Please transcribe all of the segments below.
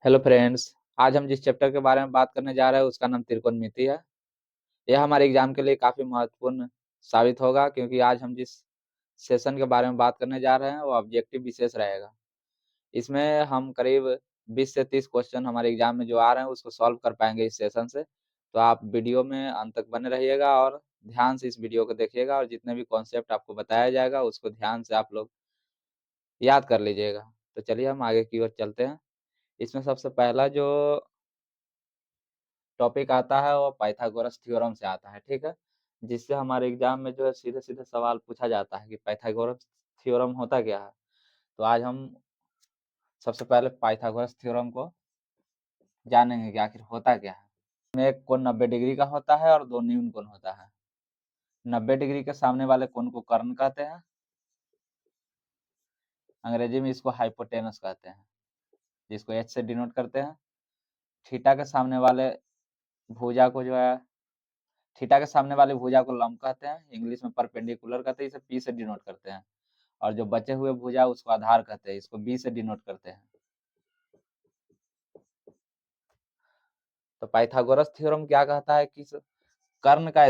Hello friends. आज हम जिस चैप्टर के बारे में बात करने जा रहे हैं उसका नाम त्रिकोणमिति है। यह हमारे एग्जाम के लिए काफी महत्वपूर्ण साबित होगा क्योंकि आज हम जिस सेशन के बारे में बात करने जा रहे हैं वो ऑब्जेक्टिव विशेष रहेगा। इसमें हम करीब 20 से 30 क्वेश्चन हमारे एग्जाम में जो आ रहे हैं उसको सॉल्व कर पाएंगे इस सेशन से। तो आप वीडियो में अंत तक बने रहिएगा और ध्यान से इस वीडियो को देखिएगा और जितने भी कॉन्सेप्ट आपको बताया जाएगा उसको ध्यान से आप लोग याद कर लीजिएगा। तो चलिए हम आगे की ओर चलते हैं। इसमें सबसे पहला जो टॉपिक आता है वो पाइथागोरस थ्योरम से आता है, ठीक है। जिससे हमारे एग्जाम में जो है सीधे सीधे सवाल पूछा जाता है कि पाइथागोरस थ्योरम होता क्या है। तो आज हम सबसे पहले पाइथागोरस थ्योरम को जानेंगे कि आखिर होता क्या है। इसमें एक कोण 90 डिग्री का होता है और दो न्यून कोण होता है। 90 डिग्री के सामने वाले कोण को कर्ण कहते हैं। अंग्रेजी में इसको हाइपोटेनस कहते हैं, जिसको एच से डिनोट करते हैं। थीटा के सामने वाले भुजा को जो है थीटा के सामने वाली भुजा को लंब कहते हैं, इंग्लिश में परपेंडिकुलर कहते हैं, इसे पी से डिनोट करते हैं। और जो बचे हुए भुजा उसको आधार कहते हैं, इसको बी से डिनोट करते हैं। तो पाइथागोरस थ्योरम क्या कहता है कि कर्ण का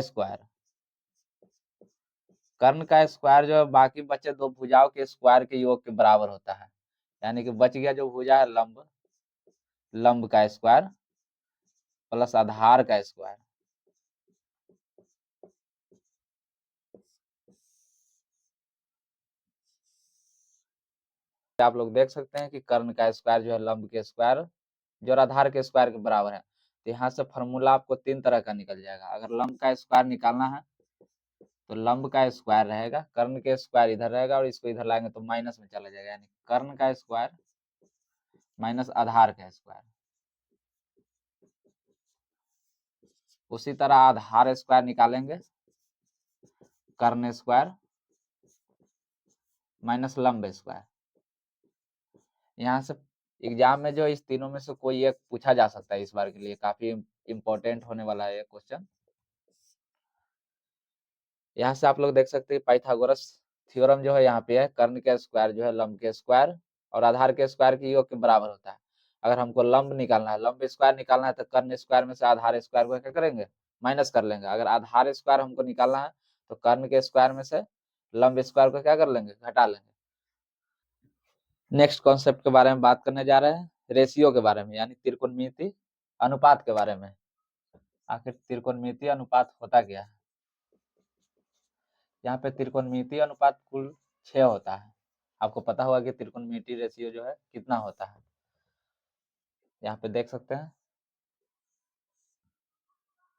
स्क्वायर जो है बाकी बचे दो भुजाओं के स्क्वायर के योग के बराबर होता है। यानी कि बच गया जो भुजा है लंब, लंब का स्क्वायर प्लस आधार का स्क्वायर। आप लोग देख सकते हैं कि कर्ण का स्क्वायर जो है लंब के स्क्वायर जो आधार के स्क्वायर के बराबर है। तो यहाँ से फॉर्मूला आपको तीन तरह का निकल जाएगा। अगर लंब का स्क्वायर निकालना है तो लंब का स्क्वायर रहेगा, कर्ण के स्क्वायर इधर रहेगा और इसको इधर लाएंगे तो माइनस में चला जाएगा, यानी कर्ण का स्क्वायर माइनस आधार का स्क्वायर। उसी तरह आधार स्क्वायर निकालेंगे, कर्ण स्क्वायर माइनस लंब स्क्वायर। यहाँ से एग्जाम में जो इस तीनों में से कोई एक पूछा जा सकता है, इस बार के लिए काफी इंपॉर्टेंट होने वाला है ये क्वेश्चन। यहाँ से आप लोग देख सकते हैं पाइथागोरस थ्योरम जो है यहाँ पे है, कर्ण के स्क्वायर जो है लंब के स्क्वायर और आधार के स्क्वायर के योग के बराबर होता है। अगर हमको लंब निकालना है, लंब स्क्वायर निकालना है तो कर्ण स्क्वायर में से आधार स्क्वायर को क्या करेंगे, माइनस कर लेंगे। अगर आधार स्क्वायर हमको निकालना है तो कर्ण के स्क्वायर में से लंब स्क्वायर को क्या कर लेंगे, घटा लेंगे। नेक्स्ट कॉन्सेप्ट के बारे में बात करने जा रहे हैं, रेशियो के बारे में, यानी त्रिकोणमिति अनुपात के बारे में। आखिर त्रिकोणमिति अनुपात होता क्या है। यहाँ पे त्रिकोणमिति अनुपात कुल 6 होता है। आपको पता होगा कि त्रिकोणमिति रेशियो जो है कितना होता है। यहाँ पे देख सकते हैं,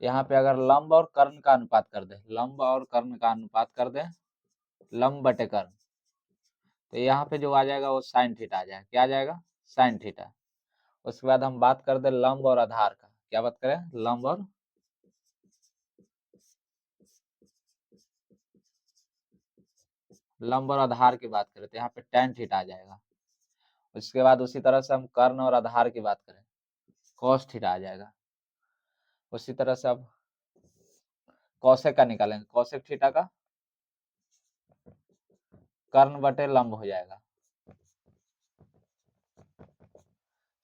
यहाँ पे अगर लंब और कर्ण का अनुपात कर दे, लंब और कर्ण का अनुपात कर दे, लंब बटे कर्ण, तो यहाँ पे जो आ जाएगा वो साइन थीटा आ जाएगा। क्या आ जाएगा, साइन थीटा। उसके बाद हम बात कर दे लंब और आधार का। क्या बात करें, लंब और आधार की बात करें तो यहाँ पे tan थीटा आ जाएगा। उसके बाद उसी तरह से हम कर्ण और आधार की बात करें, cos थीटा आ जाएगा। उसी तरह से अब कौशिक का निकालेंगे, कौशिक थीटा का कर्ण बटे लंब हो जाएगा।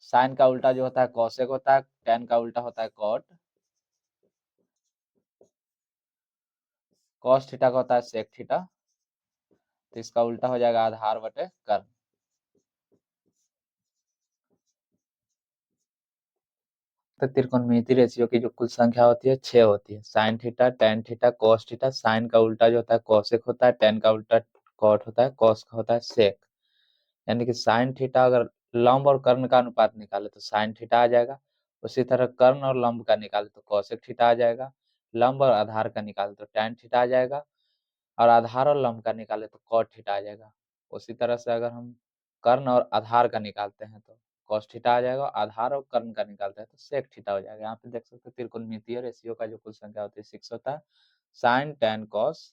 साइन का उल्टा जो होता है कौशिक होता है, tan का उल्टा होता है कॉट, cos थीटा का होता है सेक थीटा, तो इसका उल्टा हो जाएगा आधार बटे कर्ण। तो त्रिकोणमिति रेशियो की जो कुल संख्या होती है 6 होती है। Sine theta, tan theta, cos theta, sine का उल्टा जो होता है कौशिक होता है, tan का उल्टा कॉट होता है, cos का होता है सेक। यानी कि साइन थीटा अगर लंब और कर्ण का अनुपात निकाले तो साइन थीटा आ जाएगा। उसी तरह कर्ण और लंब का निकाले तो कौशिक थीटा आ जाएगा। लंब और आधार का निकाले तो tan थीटा आ जाएगा और आधार और लंब का निकाले तो cot थीटा आ जाएगा। उसी तरह से अगर हम कर्ण और आधार का निकालते हैं तो cos थीटा आ जाएगा, आधार और कर्ण का निकालते हैं तो sec थीटा हो जाएगा। यहाँ पे देख सकते हैं त्रिकोणमितीय रेशियो का जो कुल संख्या होती है 6 होता है। साइन tan cos,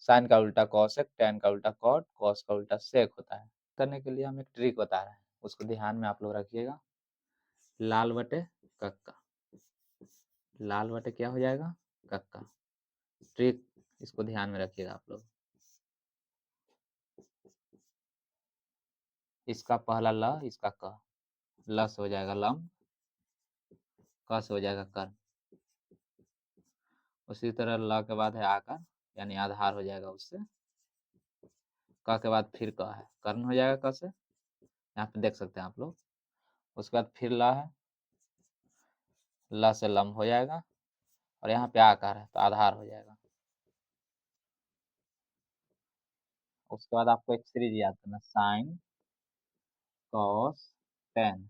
साइन का उल्टा cosec, tan का उल्टा cot, cos का उल्टा sec होता है। करने के लिए हम एक ट्रिक बता रहे हैं, उसको ध्यान में आप लोग रखिएगा। लाल बटे कक्का, लाल बटे क्या हो जाएगा, कक्का। ट्रिक इसको ध्यान में रखिएगा आप लोग। इसका पहला ल, इसका क, लस हो जाएगा लम, कस हो जाएगा कर्ण। उसी तरह ल के बाद है आकार यानी आधार हो जाएगा उससे। क के बाद फिर क है, कर्ण हो जाएगा क से, यहाँ पे देख सकते हैं आप लोग। उसके बाद फिर ल है, ल से लम हो जाएगा, और यहाँ पे आकार है तो आधार हो जाएगा। उसके बाद आपको एक सीरीज याद करना, साइन कॉस टेन।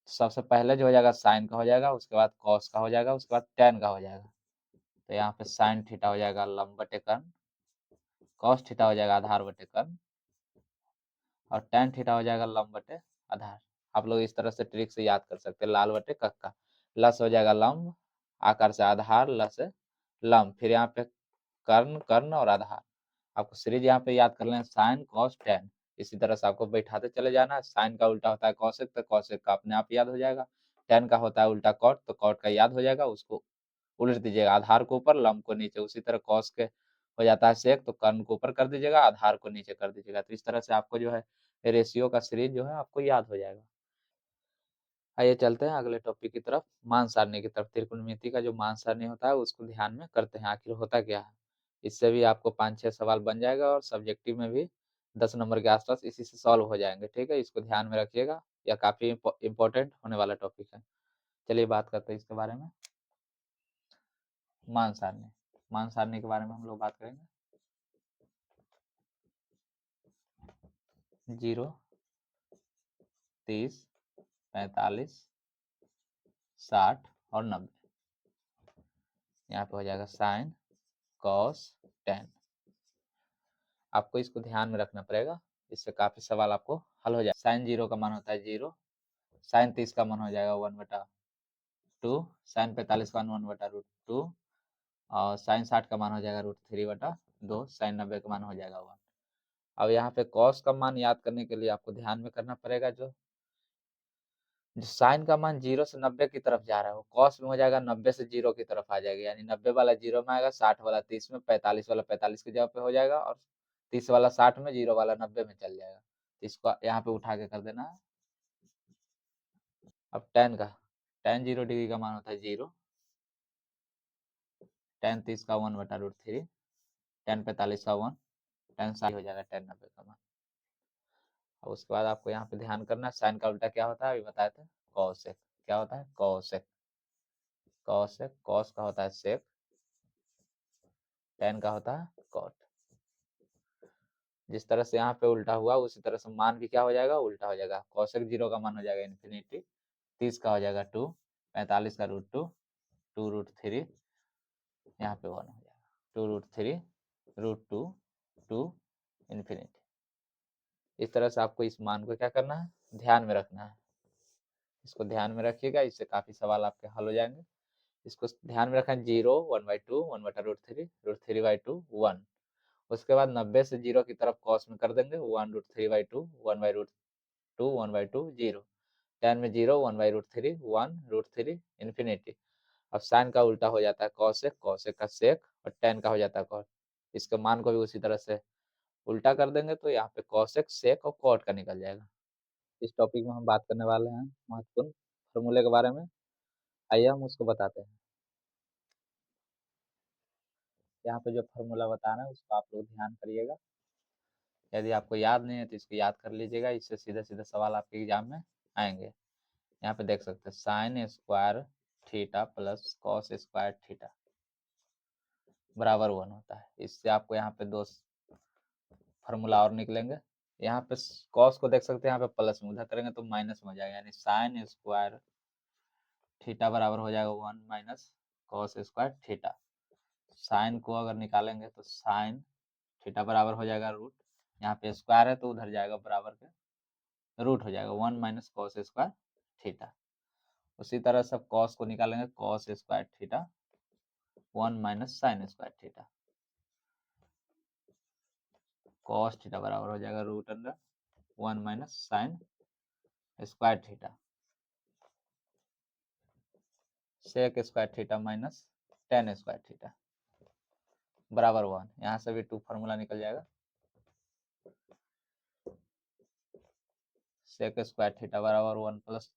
सबसे पहले जो हो जाएगा साइन का हो जाएगा, उसके बाद कॉस का हो जाएगा, उसके बाद टेन का हो जाएगा। तो यहाँ पे साइन थीटा हो जाएगा लंब बटे कर्ण, कॉस थीटा हो जाएगा आधार बटे कर्ण, और टेन थीटा हो जाएगा लंब बटे आधार। आप लोग इस तरह से ट्रिक से याद कर सकते हैं, लाल बटे कक्का। लस हो जाएगा लंब, आकार से आधार, ल से लंब, फिर यहाँ पे कर्ण, कर्ण और आधार। आपको सीरीज यहाँ पे याद कर लें, साइन कॉस टेन। इसी तरह से आपको बैठाते चले जाना है। साइन का उल्टा होता है कॉसेक, तो कॉसेक का अपने आप याद हो जाएगा। टेन का होता है उल्टा कॉट, तो कॉट का याद हो जाएगा। उसको उलट दीजिएगा, आधार को ऊपर लंब को नीचे। उसी तरह कॉस के हो जाता है सेक, तो कर्ण को ऊपर कर दीजिएगा, आधार को नीचे कर दीजिएगा। तो इस तरह से आपको जो है रेशियो का सीरीज जो है आपको याद हो जाएगा। आइए चलते हैं अगले टॉपिक की तरफ, मान सारणी की तरफ। त्रिकोणमिति का जो मान सारणी होता है उसको ध्यान में करते हैं, आखिर होता क्या है। इससे भी आपको 5-6 सवाल बन जाएगा, और सब्जेक्टिव में भी 10 नंबर के आसपास इसी से सॉल्व हो जाएंगे। ठीक है, इसको ध्यान में रखिएगा, यह काफी इंपॉर्टेंट होने वाला टॉपिक है। चलिए बात करते हैं इसके बारे में। मान सारणी, मान सारणी के बारे में हम लोग बात करेंगे। 0, 30, 45, 60 और 90। यहाँ पे हो जाएगा साइन कॉस टेन। आपको इसको ध्यान में रखना पड़ेगा, इससे काफी सवाल आपको हल हो जाए। साइन 0 का मान होता है 0, साइन 30 का मान हो जाएगा 1/2, साइन 45 का मान 1/√2, और साइन 60 का मान हो जाएगा √3/2, साइन 90 का मान हो जाएगा 1। अब यहाँ पे कॉस का मान याद करने के लिए आपको ध्यान में करना पड़ेगा, जो साइन का मान 0 से 90 की तरफ जा रहा है, वो कॉस में हो जाएगा 90 से 0 की तरफ आ जाएगा। यानी 90 वाला 0 में आएगा, 60 वाला 30 में, 45 वाला 45 की जगह पे हो जाएगा, और 30 वाला 60 में, 0 वाला 90 में चल जाएगा। इसको यहाँ पे उठा के कर देना है। अब टेन का, टेन 0 डिग्री का मान होता है 0, टेन 30 का 1/√3, टेन 45 का 1, टेन 60 हो जाएगा टेन 90 का मान। और उसके बाद आपको यहाँ पे ध्यान करना है, साइन का उल्टा क्या होता है अभी बताए थे, कॉसेक। क्या होता है, कॉसेक। कॉसेक, कॉस का होता है सेक, टेन का होता है कॉट। जिस तरह से यहाँ पे उल्टा हुआ, उसी तरह से मान भी क्या हो जाएगा, उल्टा हो जाएगा। कॉसेक 0 का मान हो जाएगा इन्फिनिटी, 30 का हो जाएगा 2, 45 का √2, 2√3, यहाँ पे 1 हो जाएगा, 2√3, √2, 2 इन्फिनिटी। इस तरह से आपको इस मान को क्या करना है, ध्यान में रखना है। इसको ध्यान में रखिएगा, इससे काफी सवाल आपके हल हो जाएंगे। इसको ध्यान में रखें, 0, 1/2, 1/√3, √3/2, 1। उसके बाद 90 से 0 की तरफ कॉस में कर देंगे, 1√3/2, 1/√2, 1/2, 0। टेन में 0, 1/√3, 1, √3, इन्फिनिटी। अब साइन का उल्टा हो जाता है कॉसेक, कॉसेक का सेक, और टेन का हो जाता है कॉट। इसके मान को भी उसी तरह से उल्टा कर देंगे, तो यहाँ पे कॉसेक, सेक और कॉट का निकल जाएगा। इस टॉपिक में हम बात करने वाले हैं महत्वपूर्ण फॉर्मूले के बारे में। आइए हम उसको बताते हैं। यहाँ पे जो फॉर्मूला बता रहे हैं उसको आप लोग ध्यान करिएगा। यदि आपको याद नहीं है तो इसको याद कर लीजिएगा, इससे सीधे सीधे सवाल आपके एग्जाम में आएंगे। यहाँ पे देख सकते हैं, sign square theta plus cos square theta बराबर 1 होता है। इससे आपको यहाँ पे दो फॉर्मूला और निकलेंगे। यहाँ पे कॉस को देख सकते हैं, यहाँ पे प्लस में, उधर करेंगे तो माइनस में हो जाएगा। यानी साइन स्क्वायर थीटा बराबर हो जाएगा 1 minus cos square theta. Sine को अगर निकालेंगे तो साइन थीटा बराबर हो जाएगा रूट, यहाँ पे स्क्वायर है तो उधर जाएगा बराबर के रूट हो जाएगा 1 माइनस कॉस स्क्वायर थीटा। उसी तरह से कॉस को निकालेंगे, cos square theta 1 minus sine square theta. Cos theta बराबर हो जाएगा √1 minus sine square theta. Sec square theta minus tan square theta बराबर 1। यहाँ से भी 2 फॉर्मूला निकल जाएगा। सेक स्क्वायर थीटा बराबर 1 plus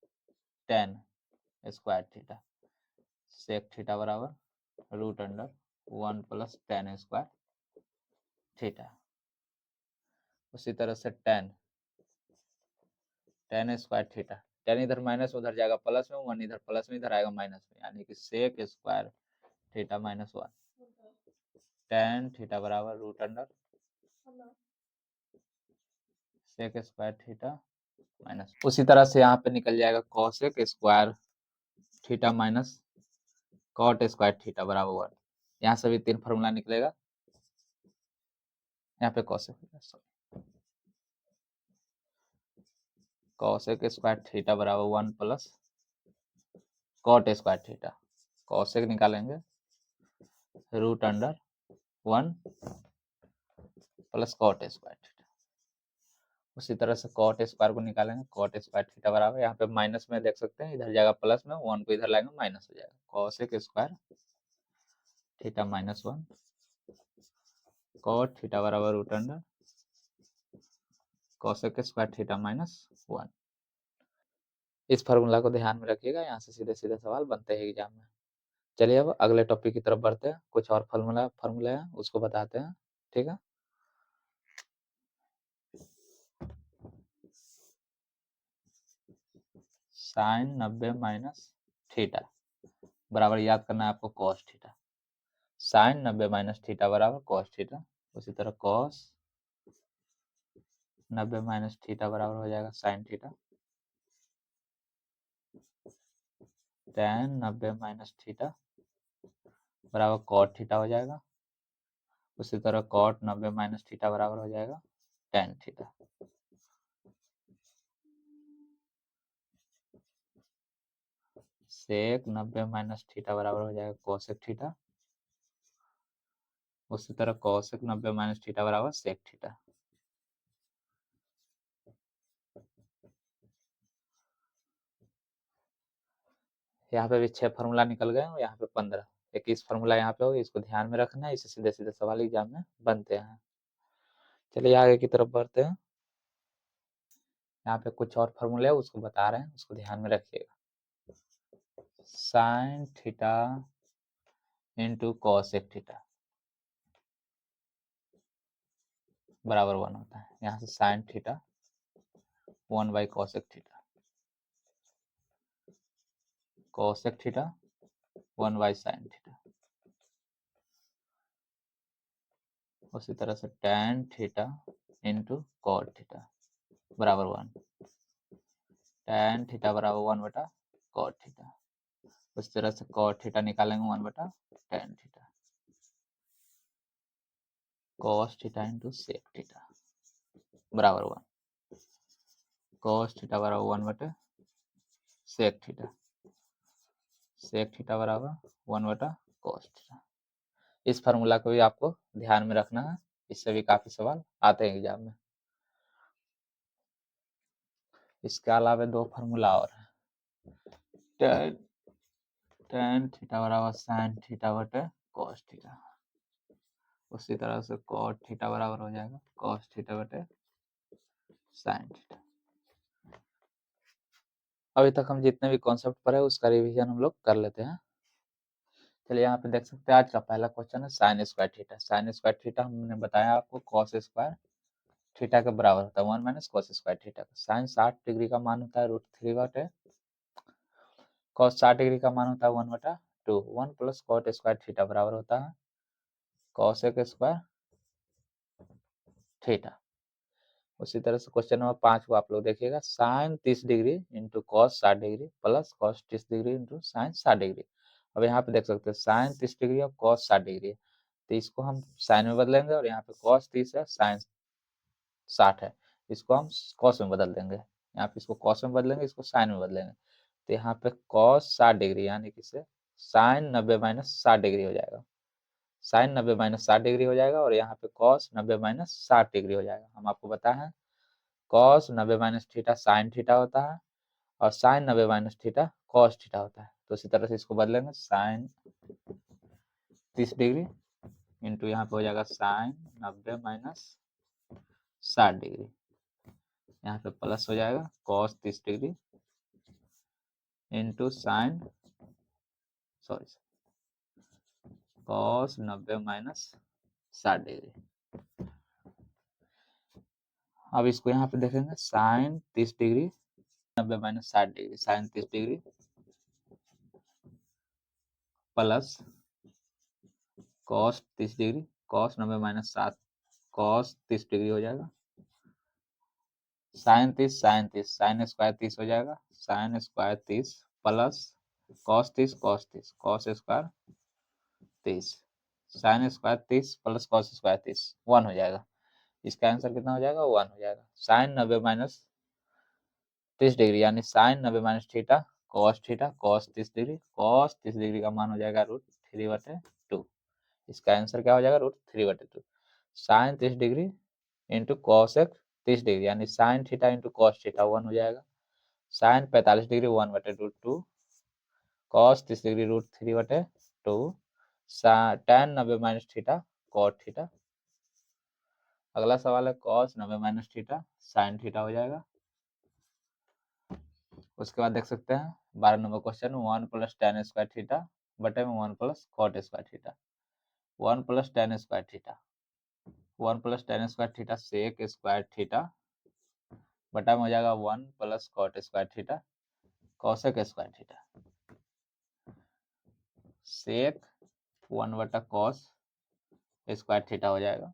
tan square theta, sec theta बराबर root under 1 plus tan square theta. उसी तरह से टेन स्क्वायर थीटा, टेन इधर माइनस उधर जाएगा प्लस में, 1 इधर प्लस में इधर आएगा माइनस में, यानी कि sec square theta minus 1 tan theta बराबर root under sec square theta minus. उसी तरह से यहाँ पे निकल जाएगा cosec square theta minus cot square theta बराबर 1। यहाँ से भी 3 फॉर्मूला निकलेगा, यहाँ पे कॉसेक स्क्वायर थीटा बराबर 1 plus cot square theta, cosec निकालेंगे root under 1 plus cot square theta. उसी तरह से कॉट स्क्वायर को निकालेंगे, कॉट स्क्वायर थीटा बराबर, यहाँ पे माइनस में देख सकते हैं, इधर जाएगा प्लस में, 1 को इधर लाएंगे माइनस हो जाएगा, cosec square theta minus 1 cot theta बराबर root under cosec square theta minus 1। इस फार्मूला को ध्यान में रखिएगा, यहाँ से सीधे सीधे सवाल बनते हैं एग्जाम में। चलिए अब अगले टॉपिक की तरफ बढ़ते हैं, कुछ और फार्मूला है उसको बताते हैं, ठीक है। साइन 90 माइनस थीटा बराबर, याद करना है आपको, cos theta. Sine 90 minus theta बराबर कॉस थीटा। उसी तरह कॉस 90 माइनस थीटा बराबर हो जाएगा sine theta. Tan 90 minus theta बराबर कॉट थीटा हो जाएगा। उसी तरह कॉट 90 माइनस थीटा बराबर हो जाएगा टेन थीटा। सेक 90 माइनस थीटा बराबर हो जाएगा कोसेक थीटा। उसी तरह कोसेक 90 माइनस थीटा बराबर सेक थीटा। यहाँ पे भी 6 फार्मूला निकल गए और यहाँ पे 15, 21 फार्मूला यहाँ पे होगा, इसको ध्यान में रखना है, इससे सीधे सीधे सवाल एग्जाम में बनते हैं। चलिए आगे की तरफ बढ़ते हैं। यहाँ पे कुछ और फार्मूले है उसको बता रहे हैं, उसको ध्यान में रखिएगा। Sine theta into cosec theta बराबर 1 होता है। यहाँ से sine theta 1 by cosec theta, cosec theta 1 by sine theta. उसी तरह से tan theta into cot theta बराबर 1, tan थीटा बराबर 1 बटा कॉट थीटा। उस तरह से कॉट थीटा निकालेंगे 1 बटा tan थीटा, cos थीटा इंटू सेक थीटा बराबर 1, cos थीटा बराबर 1 बटे सेक थीटा, सेक थीटा बराबर 1 बटा cos थीटा। इस फार्मूला को भी आपको ध्यान में रखना है, इससे भी काफी सवाल आते हैं एग्जाम में। इसके अलावा 2 फार्मूला और है, tan थीटा बराबर sin थीटा बटे cos थीटा। उसी तरह से cot थीटा बराबर हो जाएगा cos थीटा बटे sin थीटा। अभी तक हम जितने भी कॉन्सेप्ट पढ़े उसका रिवीजन हम लोग कर लेते हैं। चलिए यहाँ पे देख सकते हैं आज का पहला क्वेश्चन है sign square theta. Sign square theta हमने बताया आपको कॉस स्क्वायर थीटा के बराबर होता है 1 माइनस कॉस स्क्वायर थीटा का। साइन 60 डिग्री का मान होता है √3 बटे कॉस 60 डिग्री का मान होता है 1 बटा 2, 1 प्लस कॉट स्क्वायर थीटा बराबर होता है कॉसेक स्क्वायर थीटा। उसी तरह से क्वेश्चन नंबर 5 को आप लोग देखिएगा, sine 30 degree into cos 60 degree plus cos 30 degree into sine 60 degree. अब यहाँ पे देख सकते हैं साइन 30 डिग्री और कॉस 60 डिग्री है, तो इसको हम साइन में बदलेंगे, और यहाँ पे कॉस 30 है साइन 60 है, इसको हम कॉस में बदल देंगे। यहाँ पे इसको कॉस में बदलेंगे, इसको साइन में बदलेंगे, तो यहाँ पे कॉस 60 डिग्री यानी कि साइन 90 माइनस 60 डिग्री हो जाएगा, साइन 90 माइनस 60 डिग्री हो जाएगा, और यहाँ पे कॉस 90 माइनस 60 डिग्री हो जाएगा। हम आपको बताया है cos 90 minus theta sine theta होता है, और sine 90 minus theta cos theta होता है। तो इसी तरह से इसको बदलेंगे, साइन 30 डिग्री इंटू यहाँ पे हो जाएगा साइन 90 माइनस 60 डिग्री यहाँ पे प्लस हो जाएगा cos 30 degree into sine sorry cos 90 minus 60 degree. अब इसको यहाँ पे देखेंगे sine 30 degree 90 minus 60 degree sine 30 degree plus cos 30 degree cos 90 minus 7 cos 30 degree हो जाएगा साइन 30 साइन स्क्वायर 30 हो जाएगा sine square 30 plus cos 30 cos square 30 sine square 30 plus cos square 30 1 हो जाएगा। इसका आंसर कितना हो जाएगा 1 हो जाएगा। साइन 90 माइनस 30 डिग्री यानी sine 90 minus theta cos 30 degree cos 30 degree का मान हो जाएगा √3/2। इसका आंसर क्या हो जाएगा √3/2। Sine 30 degree into cos 30 degree यानी sine theta into cos theta 1 हो जाएगा। Sine 45 degree 1/√2 cos 30 degree √3/2 tan 90 minus theta cot theta. अगला सवाल है cos 90 minus theta sine theta हो जाएगा। उसके बाद देख सकते हैं 12 नंबर question 1 plus tan square theta बटे में 1 plus cot square theta 1 plus tan square theta 1 plus tan square theta sec square theta बटा में हो जाएगा 1 plus cot square theta cosec square theta sec 1 बटा कॉस स्क्वायर थीटा हो जाएगा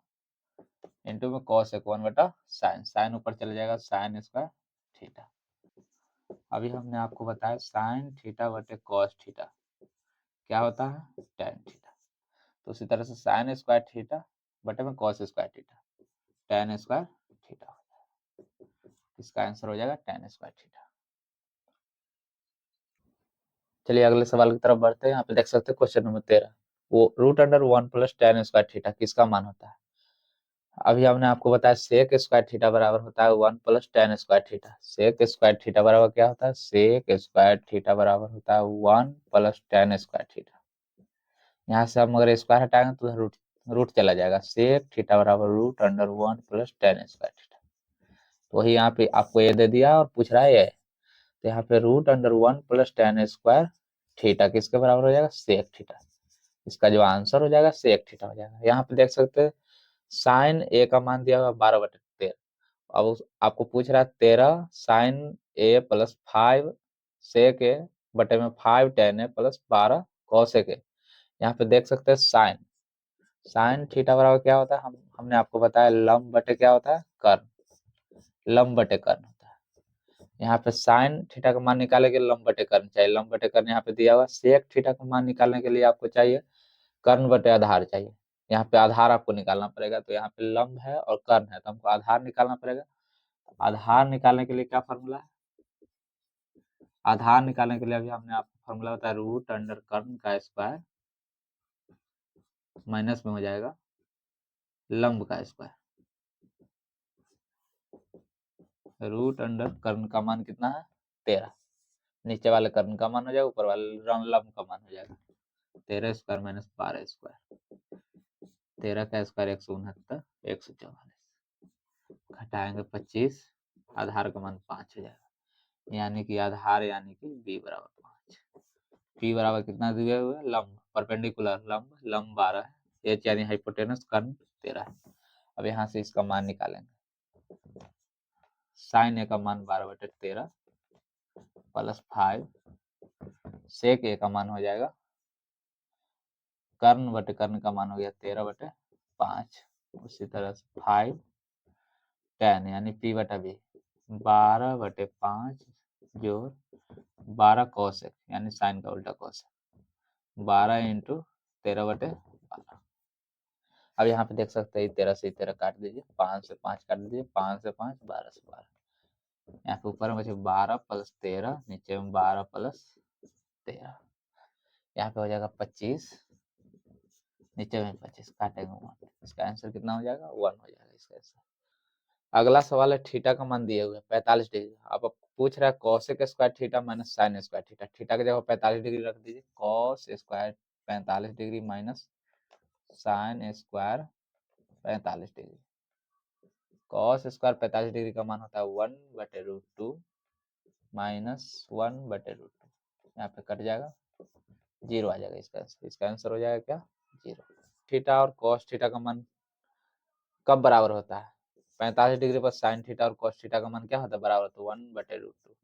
into में कॉसेक 1 बटा साइन साइन ऊपर चले जाएगा साइन स्क्वायर थीटा। अभी हमने आपको बताया साइन थीटा बटे कॉस थीटा क्या होता है tan थीटा। तो उसी तरह से साइन स्क्वायर थीटा बटे में cos square theta tan square theta हो जाएगा। इसका आंसर हो जाएगा tan स्क्वायर थीटा। चलिए अगले सवाल की तरफ बढ़ते हैं। यहाँ पे देख सकते हैं क्वेश्चन नंबर 13 वो √1 प्लस tan स्क्वायर थीटा किसका मान होता है। अभी हमने आपको बताया सेक स्क्वायर थीटा बराबर होता है 1 plus tan square theta sec square theta बराबर क्या होता है सेक स्क्वायर थीटा बराबर होता है 1 प्लस tan स्क्वायर थीटा। यहाँ से हम अगर स्क्वायर हटाएंगे तो रूट रूट चला जाएगा सेक थीटा बराबर √1 प्लस tan स्क्वायर थीटा। तो वही यहाँ पे आपको ये दे दिया और पूछ रहा है ये तो यहाँ पे √1 प्लस tan स्क्वायर थीटा किसके बराबर हो जाएगा सेक थीटा। इसका जो आंसर हो जाएगा सेक थीटा हो जाएगा। यहाँ पे देख सकते हैं साइन ए का मान दिया हुआ 12/13 अब आपको पूछ रहा है 13 साइन ए प्लस 5 सेक ए बटे में 5 tan ए प्लस 12 कॉसेक ए। यहाँ पे देख सकते हैं साइन साइन थीटा बराबर क्या होता है हमने आपको बताया लंब बटे क्या होता है कर्ण लंब बटे कर्ण होता है। यहाँ पे साइन थीटा का मान निकालने के लिए लंब बटे कर्ण चाहिए लंब बटे कर्ण यहाँ पे दिया हुआ सेक थीटा का मान निकालने के लिए आपको चाहिए कर्ण बटे आधार चाहिए। यहाँ पे आधार आपको निकालना पड़ेगा तो यहाँ पे लंब है और कर्ण है तो हमको आधार निकालना पड़ेगा। आधार निकालने के लिए क्या फॉर्मूला है आधार निकालने के लिए अभी हमने आपको फॉर्मूला बताया √कर्ण का स्क्वायर माइनस में हो जाएगा लंब का स्क्वायर √कर्ण का मान कितना है 13 नीचे वाले कर्ण का मान हो जाएगा ऊपर वाले लंब का मान हो जाएगा 13 स्क्वायर माइनस 12 स्क्वायर 13 का स्क्वायर 169 144 घटाएंगे 25 आधार का मान 5 हो जाएगा यानी कि आधार यानी कि b बराबर 5 p बराबर कितना दिए हुए लंब परपेंडिकुलर लंब लंब 12 है h यानी हाइपोटेनस कर्ण 13 है। अब यहाँ से इसका मान निकालेंगे साइन ए का मान 12/13 प्लस 5 सेक ए का मान हो जाएगा कर्ण बटे कर्ण का मान हो गया 13/5 उसी तरह से 5 tan यानी p बटा b 12/5 जोड़ 12 कोसेक यानी साइन का उल्टा कोसेक 12 इंटू 13/12। अब यहाँ पे देख सकते हैं 13 से 13 काट दीजिए 5 से 5 काट दीजिए 5 से 5 12 से 12 यहाँ पे ऊपर में बचे 12 प्लस 13 नीचे में 12 प्लस 13 यहाँ पे हो जाएगा 25 नीचे में 25 काटेंगे 1 इसका आंसर कितना हो जाएगा 1 हो जाएगा इसका आंसर। अगला सवाल है थीटा का मान दिए हुए 45 डिग्री अब पूछ रहा है cosec square theta minus sine square theta theta की जगह 45 डिग्री रख दीजिए cos square 45 degree minus sine square 45 degree cos square 45 degree का मान होता है 1/√2 माइनस 1/√2। यहाँ पे कट जाएगा, 0 आ जाएगा इसका आंसर। इसका आंसर हो जाएगा क्या? 0। थीटा और कॉस थीटा का मान कब बराबर होता है? 45 डिग्री पर साइन थीटा और कॉस थीटा का मान क्या होता है? बराबर होता है 1/√2।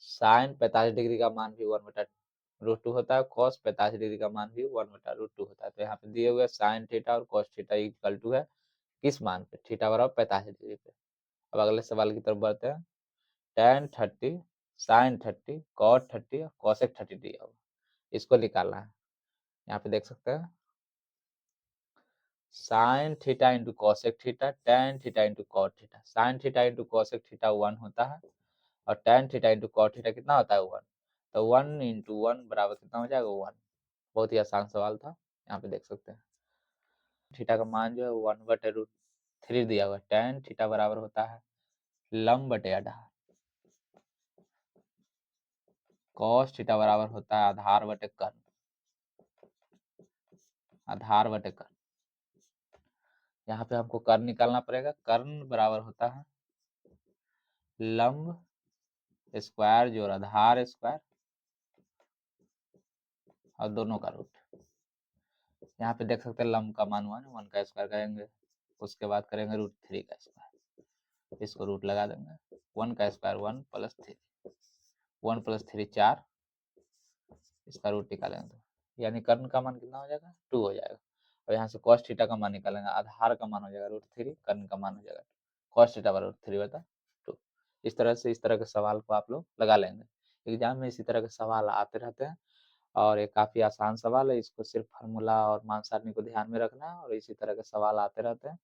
साइन 45 डिग्री का मान भी 1/√2 होता है, कॉस 45 डिग्री का मान भी 1/√2 होता है। तो यहाँ पे दिए हुए साइन थीटा और कॉस थीटा इक्वल टू है किस मान पे? थीटा बराबर 45 डिग्री पे। अब अगले सवाल की तरफ बढ़ते हैं। tan 30 sin 30 cot 30 और cosec 30 दिया हुआ, इसको निकालना है। यहाँ पे देख सकते हैं sine theta into cosec theta, tan theta into cot theta. Sine theta into cosec theta 1 होता है और tan theta into cot theta कितना होता है? 1। तो 1 इंटू 1 बराबर कितना हो जाएगा? 1। बहुत ही आसान सवाल था, यहाँ पे देख सकते हैं। थीटा का मान जो है 1/√3 दिया हुआ है। टेन थीटा बराबर होता है लंब बटे आधार, कॉस थीटा बराबर होता है आधार बटे कर्ण, आधार बटे कर्ण। यहाँ पे हमको कर्ण निकालना पड़ेगा। कर्ण बराबर होता है लंब स्क्वायर जोड़ आधार स्क्वायर और दोनों का रूट। यहाँ पे देख सकते हैं लंब का मान 1, 1 का स्क्वायर करेंगे, उसके बाद करेंगे √3 का स्क्वायर, इसको रूट लगा देंगे। 1 का स्क्वायर 1 प्लस 3, 1 प्लस 3 4, इसका रूट निकालेंगे तो यानी कर्ण का मान कितना हो जाएगा? 2 हो जाएगा। और यहाँ से कॉस थीटा का मान निकालेंगे, आधार का मान हो जाएगा √3, कर्ण का मान हो जाएगा कॉस थीटा बराबर 3/2। इस तरह से इस तरह के सवाल को आप लोग लगा लेंगे। एग्जाम में इसी तरह के सवाल आते रहते हैं और ये काफी आसान सवाल है। इसको सिर्फ फार्मूला और मान सारणी को ध्यान में रखना है और इसी तरह के सवाल आते रहते हैं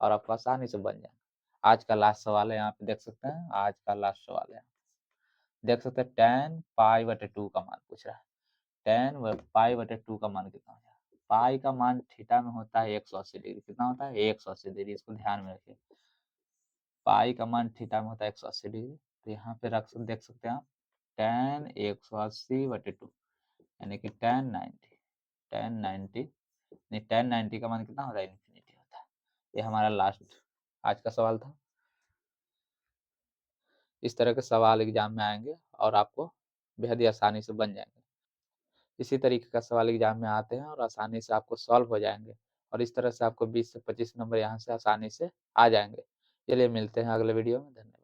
और आपको आसानी से बन जाएगा। आज का लास्ट सवाल है, यहाँ पे देख सकते हैं। आज का लास्ट सवाल है, देख सकते हैं tan π/2 का मान पूछ रहा है। tan π/2 का मान कितना हो जाएगा? पाई का मान थीटा में होता है 180 डिग्री। कितना होता है? 180 डिग्री। इसको ध्यान में रखिए, पाई का मान थीटा में होता है 180 डिग्री। तो यहाँ पे देख सकते हैं आप tan 180/2 यानी कि tan 90, tan 90 नहीं, tan 90 का मान कितना होता है? इन्फिनिटी होता है। ये हमारा लास्ट आज का सवाल था। इस तरह के सवाल एग्जाम में आएंगे और आपको बेहद ही आसानी से बन जाएंगे। इसी तरीके का सवाल एग्जाम में आते हैं और आसानी से आपको सॉल्व हो जाएंगे और इस तरह से आपको 20 से 25 नंबर यहाँ से आसानी से आ जाएंगे। चलिए मिलते हैं अगले वीडियो में। धन्यवाद।